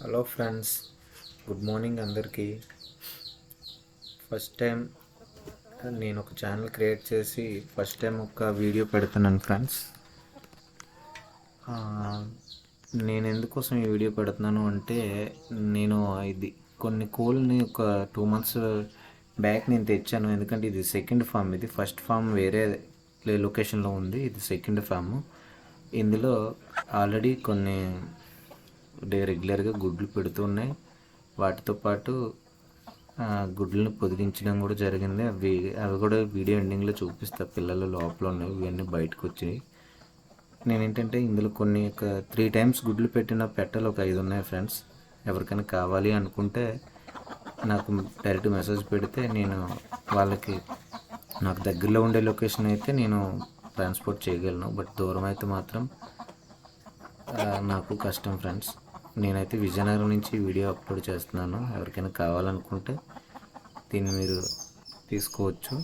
Hello friends, good morning అందరికీ. First time నేను ఒక ఛానల్ క్రియేట్ చేసి ఫస్ట్ టైం ఒక వీడియో పెడుతున్నాను ఫ్రెండ్స్. నేను ఎందుకోసం ఈ వీడియో పెడుతున్నాను అంటే, నేను ఇది కొన్ని కోళ్ళని ఒక 2 months బ్యాక్ నేను తెచ్చాను. ఎందుకంటే ఇది సెకండ్ ఫామ్. ఇది ఫస్ట్ ఫామ్ వేరే లొకేషన్లో ఉంది, ఇది సెకండ్ ఫామ్. ఇందులో ఆల్రెడీ కొన్ని రెగ్యులర్గా గుడ్లు పెడుతున్నాయి. వాటితో పాటు గుడ్లను పొదిగించడం కూడా జరిగింది. అవి కూడా వీడియో ఎండింగ్లో చూపిస్తా. పిల్లలు లోపల ఉన్నాయి, ఇవన్నీ బయటకు వచ్చాయి. నేనేంటంటే ఇందులో కొన్ని ఒక 3 times గుడ్లు పెట్టిన పెట్టలు ఒక 5 ఉన్నాయి ఫ్రెండ్స్. ఎవరికైనా కావాలి అనుకుంటే నాకు డైరెక్ట్ మెసేజ్ పెడితే నేను వాళ్ళకి, నాకు దగ్గరలో ఉండే లొకేషన్ అయితే నేను ట్రాన్స్పోర్ట్ చేయగలను. బట్ దూరం అయితే మాత్రం నాకు కష్టం ఫ్రెండ్స్. నేనైతే విజయనగరం నుంచి వీడియో అప్లోడ్ చేస్తున్నాను. ఎవరికైనా కావాలనుకుంటే దీన్ని మీరు తీసుకోవచ్చు.